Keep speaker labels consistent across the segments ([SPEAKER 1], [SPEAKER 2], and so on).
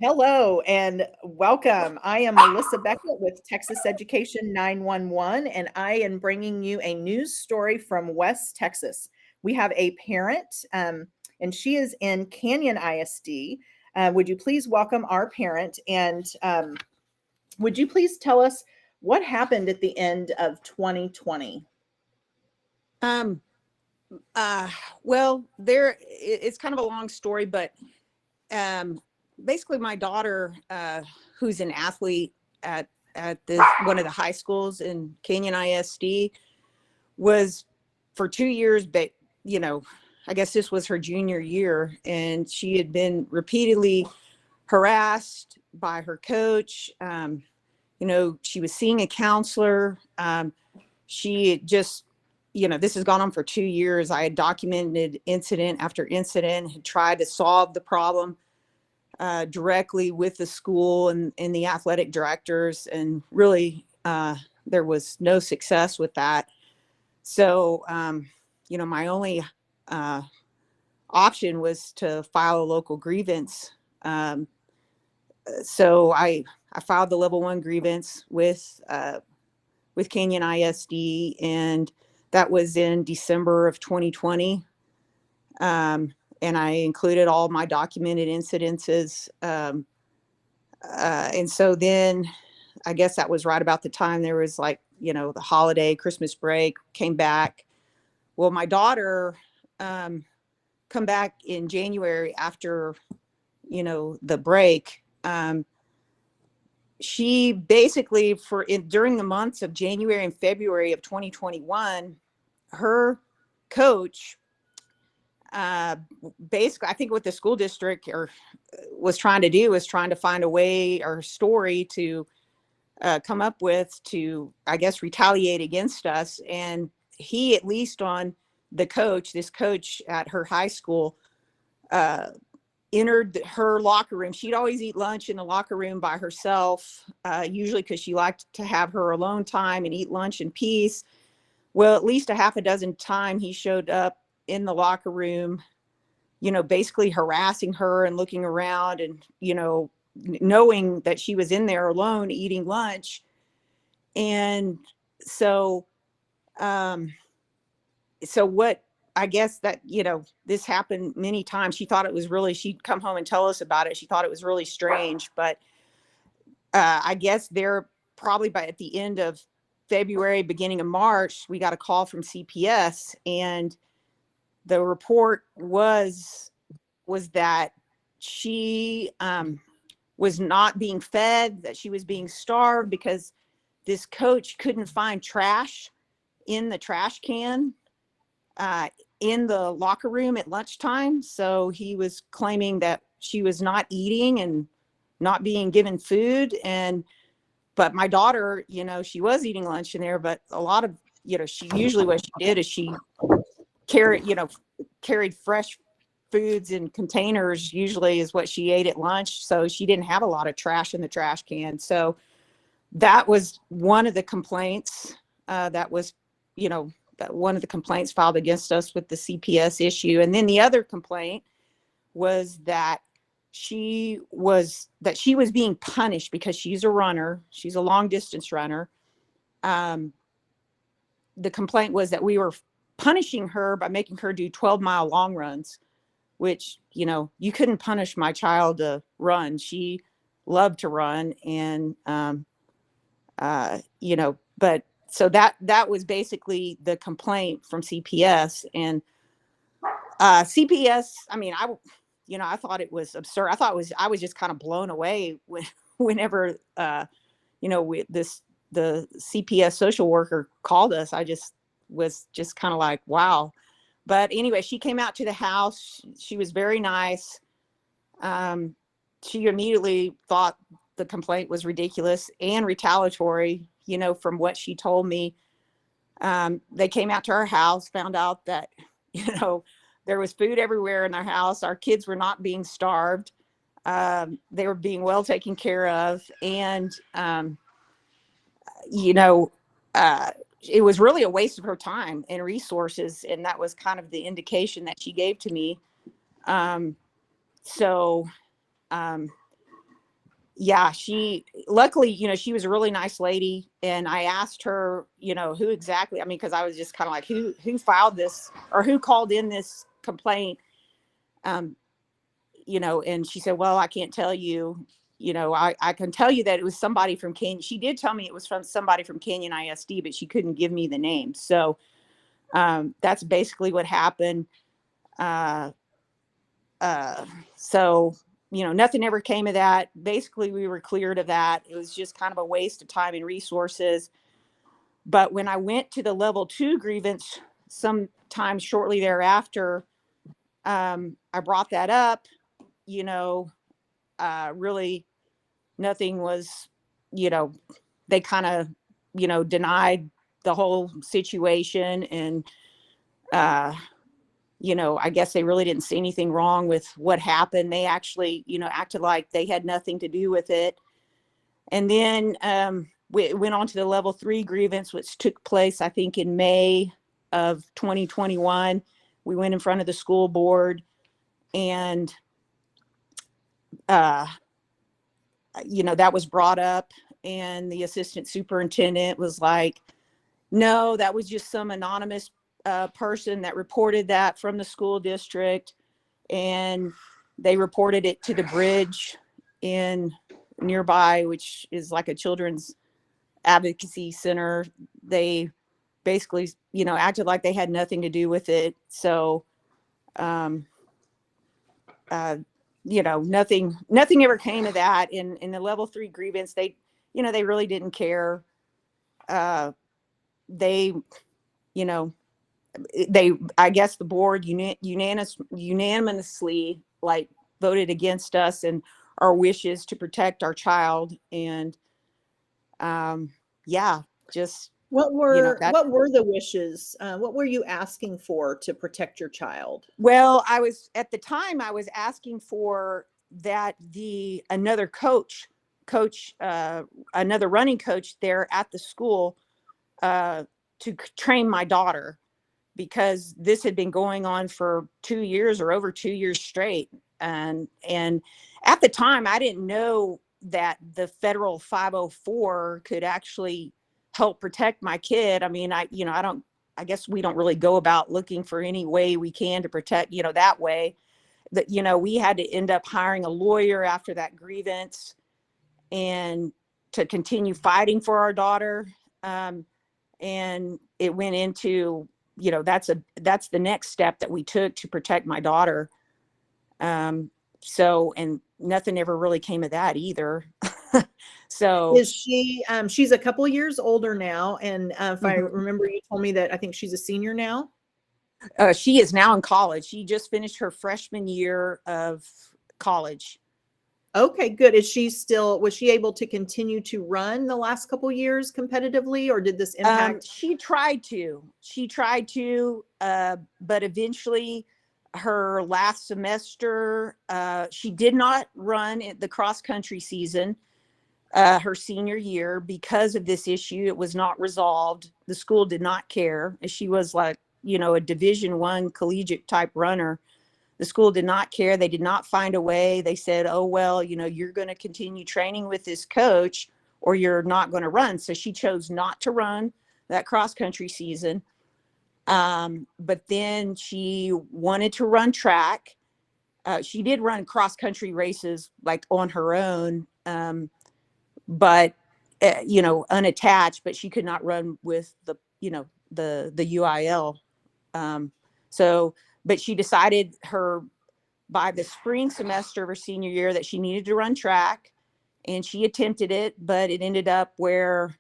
[SPEAKER 1] Hello and welcome. I am Melissa Beckett with Texas Education 911, and I am bringing you a news story from West Texas. We have a parent, and she is in Canyon ISD. Would you please welcome our parent? And would you please tell us what happened at the end of 2020?
[SPEAKER 2] Um, uh, well, it's kind of a long story, but um, basically, my daughter, who's an athlete at this one of the high schools in Canyon ISD, was for 2 years, but you know, I guess this was her junior year, and she had been repeatedly harassed by her coach. She was seeing a counselor. She just, this has gone on for 2 years. I had documented incident after incident, had tried to solve the problem directly with the school and the athletic directors, and really there was no success with that. So, my only option was to file a local grievance. So I filed the level 1 grievance with Canyon ISD, and that was in December of 2020. And I included all my documented incidences. And so then I guess that was right about the time there was the holiday, Christmas break, came back. Well, my daughter come back in January after, the break. She basically during the months of January and February of 2021, her coach, basically, I think what the school district was trying to do was trying to find a way or story to come up with to, I guess, retaliate against us. And he, at least on this coach at her high school, entered her locker room. She'd always eat lunch in the locker room by herself, usually because she liked to have her alone time and eat lunch in peace. Well, at least a half a dozen times he showed up in the locker room, basically harassing her and looking around and, knowing that she was in there alone eating lunch. And so, what, I guess that, this happened many times. She'd come home and tell us about it. She thought it was really strange, but I guess they're probably at the end of February, beginning of March, we got a call from CPS, and the report was that she was not being fed, that she was being starved because this coach couldn't find trash in the trash can in the locker room at lunchtime. So he was claiming that she was not eating and not being given food. But my daughter, she was eating lunch in there, but a lot of, she usually, what she did is she carried fresh foods in containers, usually is what she ate at lunch. So she didn't have a lot of trash in the trash can. So that was one of the complaints one of the complaints filed against us with the CPS issue. And then the other complaint was that she was being punished because she's a runner. She's a long distance runner. The complaint was that we were punishing her by making her do 12-mile long runs, which, you couldn't punish my child to run. She loved to run. And, but so that was basically the complaint from CPS. And CPS, I mean, I thought it was absurd. I was just kind of blown away whenever, the CPS social worker called us. I just was just kind of like, wow. But anyway, she came out to the house. She was very nice. She immediately thought the complaint was ridiculous and retaliatory, from what she told me. They came out to our house, found out that, there was food everywhere in our house. Our kids were not being starved. They were being well taken care of. And, it was really a waste of her time and resources. And that was kind of the indication that she gave to me. So, yeah, she luckily, she was a really nice lady. And I asked her, who exactly, I mean, because I was just kind of like, who filed this or who called in this complaint? Um, and she said, well, I can't tell you. I can tell you that it was somebody from Canyon. She did tell me it was from somebody from Canyon ISD, but she couldn't give me the name. So that's basically what happened. Uh, uh, so, nothing ever came of that. Basically, we were cleared of that. It was just kind of a waste of time and resources. But when I went to the level 2 grievance sometime shortly thereafter, I brought that up, you know, really nothing was, you know, they kind of, denied the whole situation. And, uh, I guess they really didn't see anything wrong with what happened. They actually, acted like they had nothing to do with it. And then we went on to the level 3 grievance, which took place, I think, in May of 2021. We went in front of the school board, and, uh, that was brought up. And the assistant superintendent was like, no, that was just some anonymous person that reported that from the school district. And they reported it to the bridge in nearby, which is like a children's advocacy center. They basically, acted like they had nothing to do with it. So, um, uh, nothing ever came of that. In the level 3 grievance, they really didn't care. They, you know, I guess the board unanimously like voted against us and our wishes to protect our child. And, yeah, just, that.
[SPEAKER 1] What were the wishes? What were you asking for to protect your child?
[SPEAKER 2] Well, at the time I was asking for that another another running coach there at the school, to train my daughter, because this had been going on for 2 years or over 2 years straight. And at the time I didn't know that the federal 504 could actually help protect my kid. I mean, I guess we don't really go about looking for any way we can to protect, that way. That, we had to end up hiring a lawyer after that grievance, and to continue fighting for our daughter. And it went into, that's the next step that we took to protect my daughter. So, and nothing ever really came of that either. So,
[SPEAKER 1] Is she, she's a couple years older now. And if I
[SPEAKER 2] mhm.
[SPEAKER 1] remember, you told me that I think she's a senior now.
[SPEAKER 2] She is now in college. She just finished her freshman year of college.
[SPEAKER 1] Okay, good. Was she able to continue to run the last couple years competitively, or did this impact?
[SPEAKER 2] She tried to, but eventually her last semester, she did not run the cross country season, her senior year, because of this issue. It was not resolved. The school did not care. She was like, a Division I collegiate type runner. The school did not care. They did not find a way. They said, oh, well, you're going to continue training with this coach or you're not going to run. So she chose not to run that cross country season. But then she wanted to run track. She did run cross country races like on her own, but, unattached, but she could not run with the UIL. So, but she decided by the spring semester of her senior year that she needed to run track, and she attempted it, but it ended up where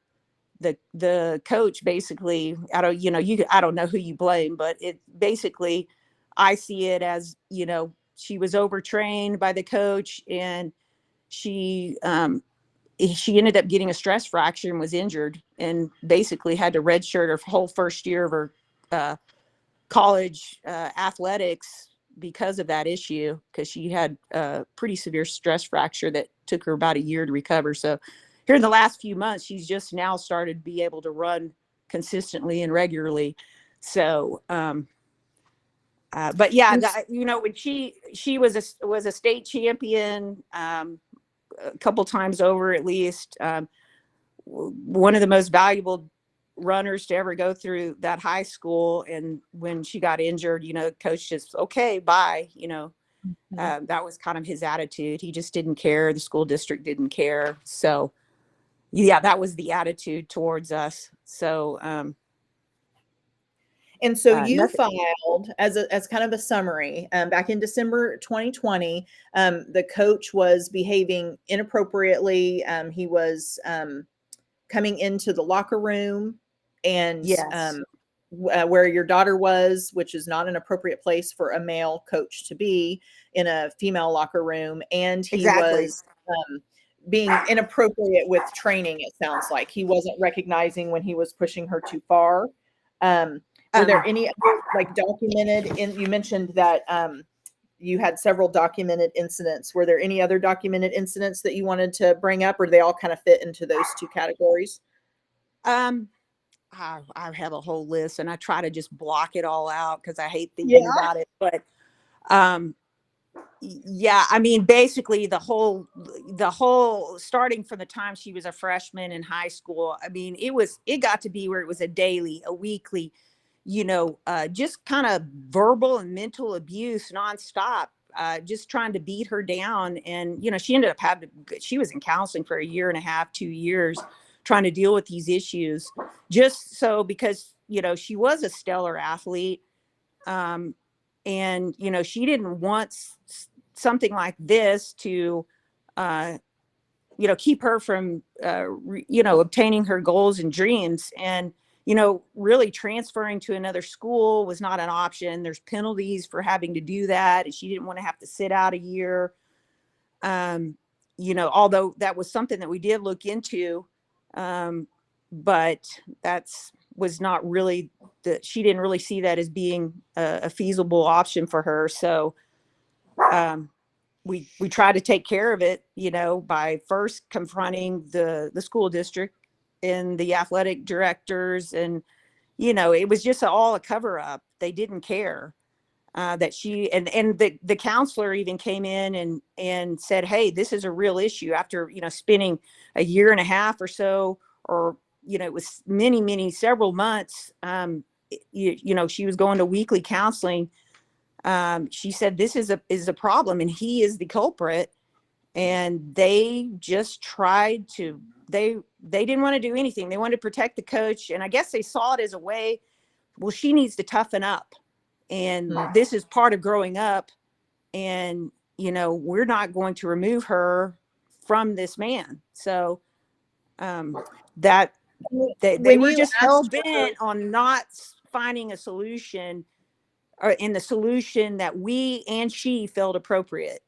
[SPEAKER 2] the coach basically, I don't know who you blame, but it basically, I see it as, she was overtrained by the coach, and she she ended up getting a stress fracture and was injured, and basically had to redshirt her whole first year of her college athletics because of that issue, because she had a pretty severe stress fracture that took her about a year to recover. So here in the last few months, she's just now started to be able to run consistently and regularly. So, but yeah,
[SPEAKER 1] And
[SPEAKER 2] when she was a state champion, a couple times over at least. One of the most valuable runners to ever go through that high school. And when she got injured, coach just, okay, bye, that was kind of his attitude. He just didn't care. The school district didn't care. So yeah, that was the attitude towards us. So,
[SPEAKER 1] and so you
[SPEAKER 2] nothing.
[SPEAKER 1] filed as kind of a summary back in December 2020. The coach was behaving inappropriately. He was coming into the locker room and
[SPEAKER 2] Yes,
[SPEAKER 1] where your daughter was, which is not an appropriate place for a male coach to be, in a female locker room. And he
[SPEAKER 2] exactly.
[SPEAKER 1] was being inappropriate with training. It sounds like he wasn't recognizing when he was pushing her too far. Were there
[SPEAKER 2] Um,
[SPEAKER 1] any other, like, documented in, you mentioned that you had several documented incidents. Were there any other documented incidents that you wanted to bring up, or do they all kind of fit into those two categories?
[SPEAKER 2] um, I have a whole list, and I try to just block it all out because I hate thinking
[SPEAKER 1] Yeah.
[SPEAKER 2] about it. But um, yeah, I mean, basically the whole starting from the time she was a freshman in high school. I mean, it got to be where it was a daily, a weekly, just kind of verbal and mental abuse nonstop. Just trying to beat her down. And she ended up she was in counseling for a year and a half, 2 years, trying to deal with these issues, just so, because she was a stellar athlete. Um, and she didn't want something like this to keep her from obtaining her goals and dreams. And really transferring to another school was not an option. There's penalties for having to do that, and she didn't want to have to sit out a year. um Although that was something that we did look into, um but that's was not really, that she didn't really see that as being a feasible option for her. So um we try to take care of it, by first confronting the school district and the athletic directors. And it was just all a cover up. They didn't care that she, and the counselor even came in and said, hey, this is a real issue, after spending a year and a half or so, or it was several months. She was going to weekly counseling. She said, this is a problem, and he is the culprit. And they just tried to, they didn't want to do anything. They wanted to protect the coach, and I guess they saw it as a way, well, she needs to toughen up, and this is part of growing up. And we're not going to remove her from this man. So that they
[SPEAKER 1] When
[SPEAKER 2] were
[SPEAKER 1] you
[SPEAKER 2] just hell
[SPEAKER 1] asked her,
[SPEAKER 2] bent on not finding a solution, or in the solution that we and she felt appropriate.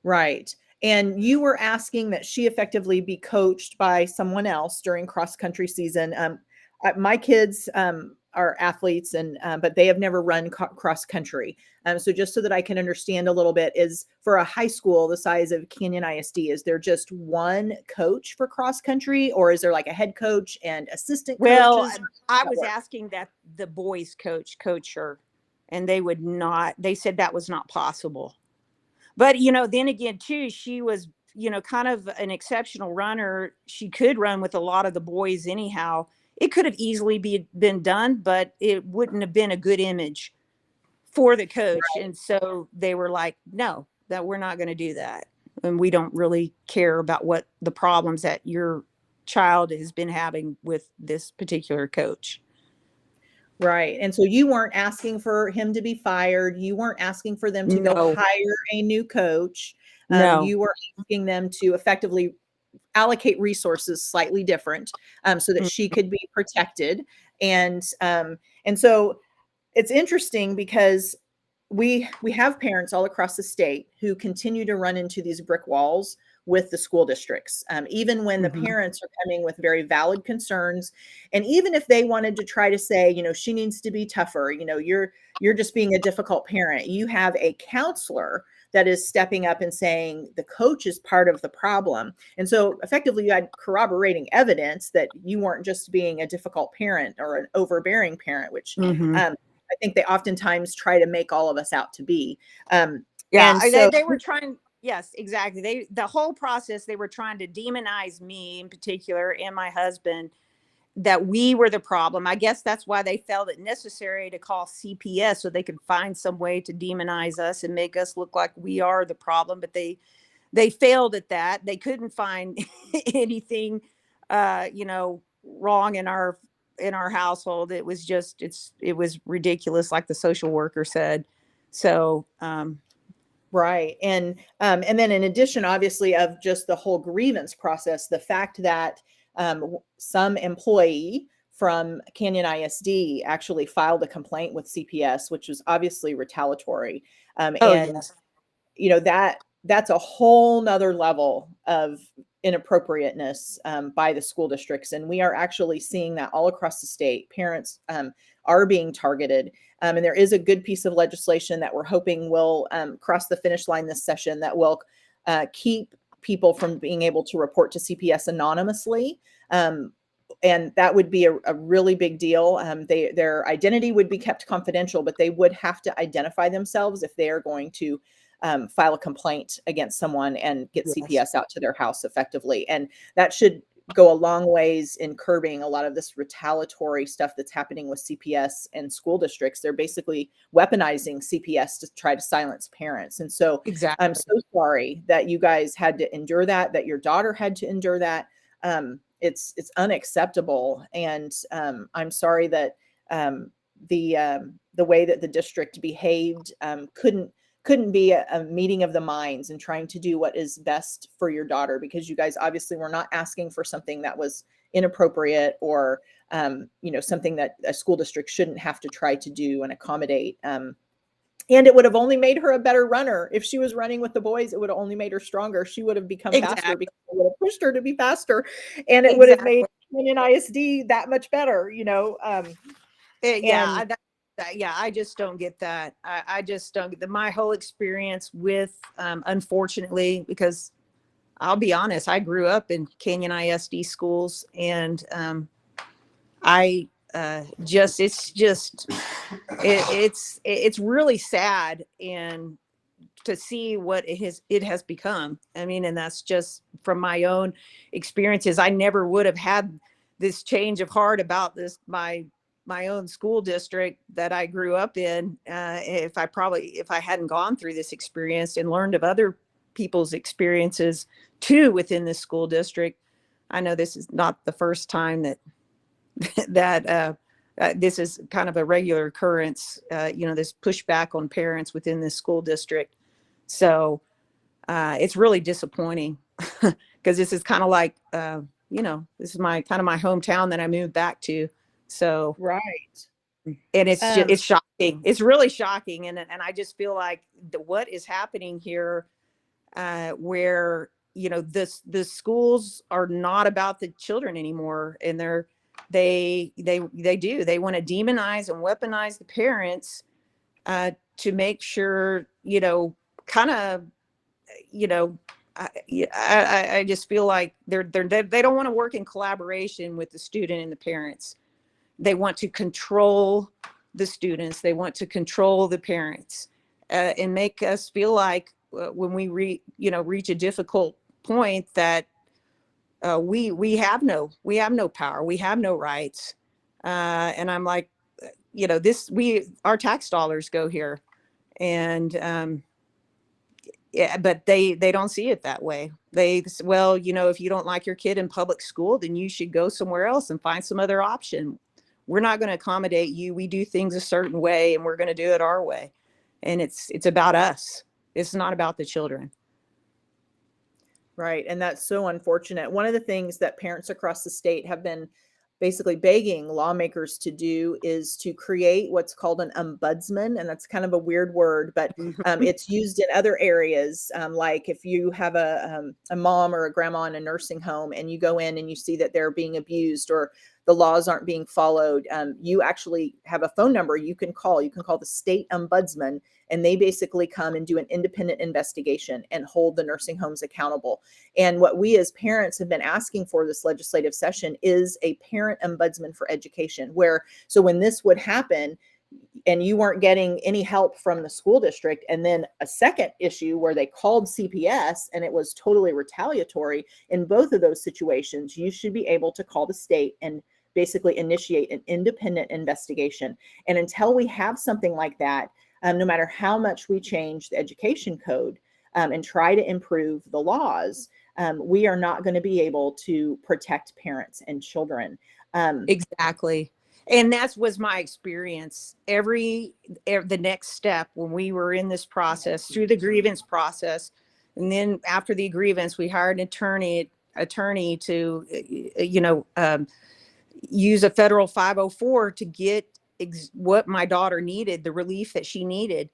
[SPEAKER 1] right, and you were asking that she effectively be coached by someone else during cross country season. My kids are athletes, and but they have never run cross country. So just so that I can understand a little bit, is for a high school the size of Canyon ISD, is there just one coach for cross country, or is there like a head coach and assistant
[SPEAKER 2] Well,
[SPEAKER 1] coaches?
[SPEAKER 2] I
[SPEAKER 1] That
[SPEAKER 2] was
[SPEAKER 1] work?
[SPEAKER 2] asking that the boys coach her, and they would not. They said that was not possible. But then again, too, she was kind of an exceptional runner. She could run with a lot of the boys anyhow. It could have easily been done, but it wouldn't have been a good image for the coach. And so they were like, no, that we're not going to do that. And we don't really care about what the problems that your child has been having with this particular coach.
[SPEAKER 1] Right. And so you weren't asking for him to be fired. You weren't asking for them to go
[SPEAKER 2] No,
[SPEAKER 1] hire a new coach.
[SPEAKER 2] no.
[SPEAKER 1] You were asking them to effectively allocate resources slightly different, so that
[SPEAKER 2] Mm.
[SPEAKER 1] she could be protected. And so it's interesting because we have parents all across the state who continue to run into these brick walls with the school districts, even when the
[SPEAKER 2] Mhm.
[SPEAKER 1] parents are coming with very valid concerns. And even if they wanted to try to say, she needs to be tougher, you're just being a difficult parent, you have a counselor that is stepping up and saying the coach is part of the problem. And so effectively you had corroborating evidence that you weren't just being a difficult parent or an overbearing parent, which
[SPEAKER 2] Mhm.
[SPEAKER 1] I think they oftentimes try to make all of us out to be.
[SPEAKER 2] Yeah,
[SPEAKER 1] And so,
[SPEAKER 2] they were trying. Yes, exactly. The whole process, they were trying to demonize me in particular and my husband, that we were the problem. I guess that's why they felt it necessary to call CPS so they could find some way to demonize us and make us look like we are the problem. But they failed at that. They couldn't find anything, wrong in our household. It was just it was ridiculous, like the social worker said. So
[SPEAKER 1] Right. And then in addition, obviously, of just the whole grievance process, the fact that some employee from Canyon ISD actually filed a complaint with CPS, which was obviously retaliatory.
[SPEAKER 2] oh
[SPEAKER 1] And
[SPEAKER 2] yes,
[SPEAKER 1] that's a whole nother level of inappropriateness by the school districts, and we are actually seeing that all across the state. Parents are being targeted, and there is a good piece of legislation that we're hoping will cross the finish line this session that will keep people from being able to report to CPS anonymously. And that would be a really big deal. Their identity would be kept confidential, but they would have to identify themselves if they are going to file a complaint against someone and get
[SPEAKER 2] yes,
[SPEAKER 1] CPS out to their house effectively. And that should go a long ways in curbing a lot of this retaliatory stuff that's happening with CPS and school districts. They're basically weaponizing CPS to try to silence parents. And so I'm
[SPEAKER 2] exactly,
[SPEAKER 1] so sorry that you guys had to endure that, that your daughter had to endure that. It's unacceptable, and I'm sorry that the way that the district behaved couldn't be a meeting of the minds and trying to do what is best for your daughter, because you guys obviously were not asking for something that was inappropriate or something that a school district shouldn't have to try to do and accommodate. And it would have only made her a better runner. If she was running with the boys, it would have only made her stronger. She would have become faster
[SPEAKER 2] exactly,
[SPEAKER 1] because it would have pushed her to be faster, and it would have made
[SPEAKER 2] exactly.
[SPEAKER 1] Union ISD that much better.
[SPEAKER 2] Yeah,
[SPEAKER 1] And
[SPEAKER 2] yeah, I just don't get that. I just don't get my whole experience with, unfortunately, because I'll be honest, I grew up in Canyon ISD schools, and I just it's really sad and to see what it has become. I mean, and that's just from my own experiences. I never would have had this change of heart about this my own school district that I grew up in, if I hadn't gone through this experience and learned of other people's experiences too within this school district. I know this is not the first time that that this is kind of a regular occurrence. This pushback on parents within this school district. So it's really disappointing because this is kind of like, this is my kind of my hometown that I moved back to. So,
[SPEAKER 1] right.
[SPEAKER 2] and it's just,
[SPEAKER 1] Um,
[SPEAKER 2] it's shocking. It's really shocking. And I just feel like what is happening here, where, the schools are not about the children anymore. And they want to demonize and weaponize the parents, to make sure, kind of, you know, I just feel like they don't want to work in collaboration with the student and the parents. They want to control the students. They want to control the parents, and make us feel like, when reach a difficult point, that we have no power. We have no rights. And I'm like, our tax dollars go here, and yeah, but they don't see it that way. Well, if you don't like your kid in public school, then you should go somewhere else and find some other option. We're not going to accommodate you. We do things a certain way, and we're going to do it our way. And it's about us. It's not about the children.
[SPEAKER 1] Right. And that's so unfortunate. One of the things that parents across the state have been basically begging lawmakers to do is to create what's called an ombudsman. And that's kind of a weird word, but
[SPEAKER 2] Mhm.
[SPEAKER 1] it's used in other areas. Like if you have a mom or a grandma in a nursing home and you go in and you see that they're being abused or the laws aren't being followed, you actually have a phone number you can call. You can call the state ombudsman, and they basically come and do an independent investigation and hold the nursing homes accountable. And what we as parents have been asking for this legislative session is a parent ombudsman for education, where so when this would happen, and you weren't getting any help from the school district, and then a second issue where they called CPS and it was totally retaliatory, in both of those situations, you should be able to call the state and basically initiate an independent investigation. And until we have something like that, no matter how much we change the education code and try to improve the laws, we are not going to be able to protect parents and children.
[SPEAKER 2] Exactly. And that was my experience. The next step when we were in this process, through the grievance process, and then after the grievance, we hired an attorney to, use a federal 504 to get what my daughter needed, the relief that she needed.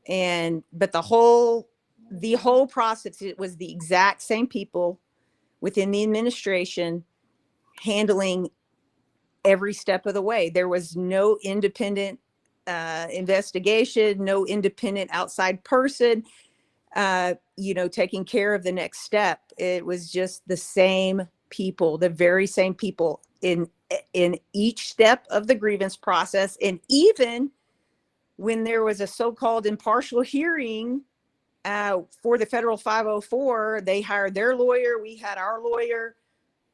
[SPEAKER 2] But the whole process, it was the exact same people within the administration handling every step of the way. There was no independent investigation, no independent outside person, taking care of the next step. It was just the same people, the very same people in each step of the grievance process. And even when there was a so-called impartial hearing for the federal 504, they hired their lawyer, we had our lawyer,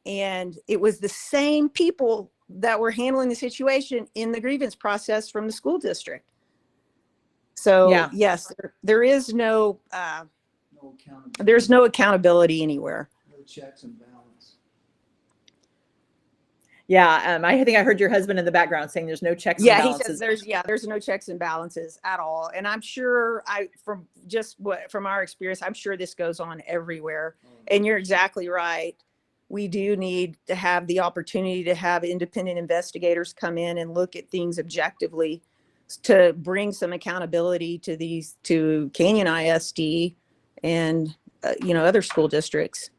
[SPEAKER 2] and it was the same people that were handling the situation in the grievance process from the school district. So
[SPEAKER 1] Yeah.
[SPEAKER 2] yes, there is there's no accountability anywhere.
[SPEAKER 3] No checks and balance.
[SPEAKER 1] Yeah, I think I heard your husband in the background saying there's no checks and
[SPEAKER 2] Yeah, he
[SPEAKER 1] balances.
[SPEAKER 2] says there's no checks and balances at all. And I'm sure from our experience, I'm sure this goes on everywhere. And you're exactly right. We do need to have the opportunity to have independent investigators come in and look at things objectively to bring some accountability to Canyon ISD and other school districts.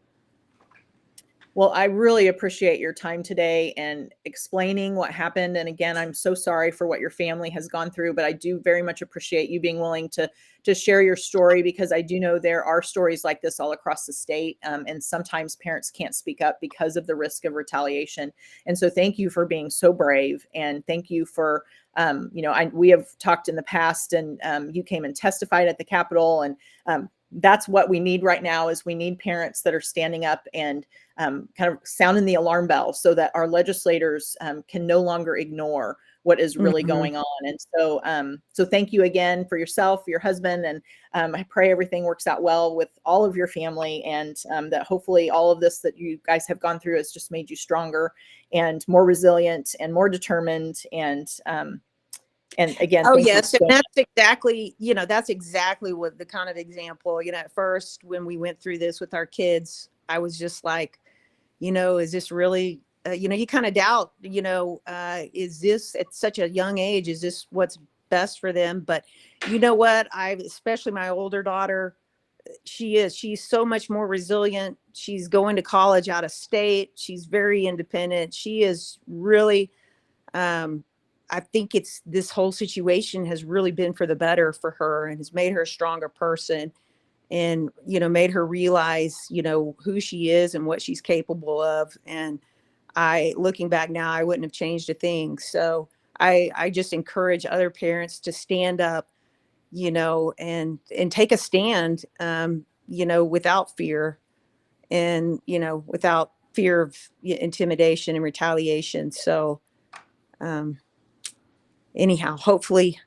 [SPEAKER 1] Well, I really appreciate your time today and explaining what happened. And again, I'm so sorry for what your family has gone through, but I do very much appreciate you being willing to share your story, because I do know there are stories like this all across the state. And sometimes parents can't speak up because of the risk of retaliation. And so thank you for being so brave. And thank you for, we have talked in the past, and you came and testified at the Capitol, and that's what we need right now. Is we need parents that are standing up and kind of sounding the alarm bell, so that our legislators can no longer ignore what is really going on. And so thank you again for yourself, for your husband, and I pray everything works out well with all of your family, and that hopefully all of this that you guys have gone through has just made you stronger and more resilient and more determined. And again,
[SPEAKER 2] oh
[SPEAKER 1] thank you
[SPEAKER 2] yes,
[SPEAKER 1] so
[SPEAKER 2] and that's exactly what the kind of example. At first when we went through this with our kids, I was just like, is this really? You kind of doubt. Is this at such a young age? Is this what's best for them? But you know what? Especially my older daughter, she's so much more resilient. She's going to college out of state. She's very independent. She is really. I think this whole situation has really been for the better for her, and has made her a stronger person, and, made her realize, who she is and what she's capable of. And looking back now, I wouldn't have changed a thing. So I just encourage other parents to stand up, and take a stand, without fear, and, without fear of intimidation and retaliation. So, anyhow, hopefully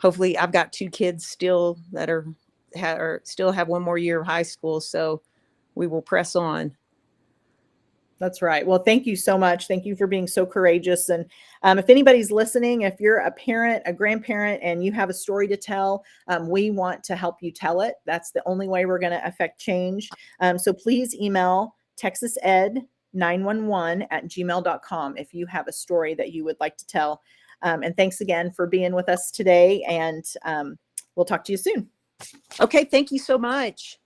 [SPEAKER 2] I've got 2 kids still that still have one more year of high school. So we will press on.
[SPEAKER 1] That's right. Well, thank you so much. Thank you for being so courageous. And if anybody's listening, if you're a parent, a grandparent, and you have a story to tell, we want to help you tell it. That's the only way we're going to affect change. So please email texased911@gmail.com if you have a story that you would like to tell. And thanks again for being with us today. And we'll talk to you soon.
[SPEAKER 2] Okay. Thank you so much.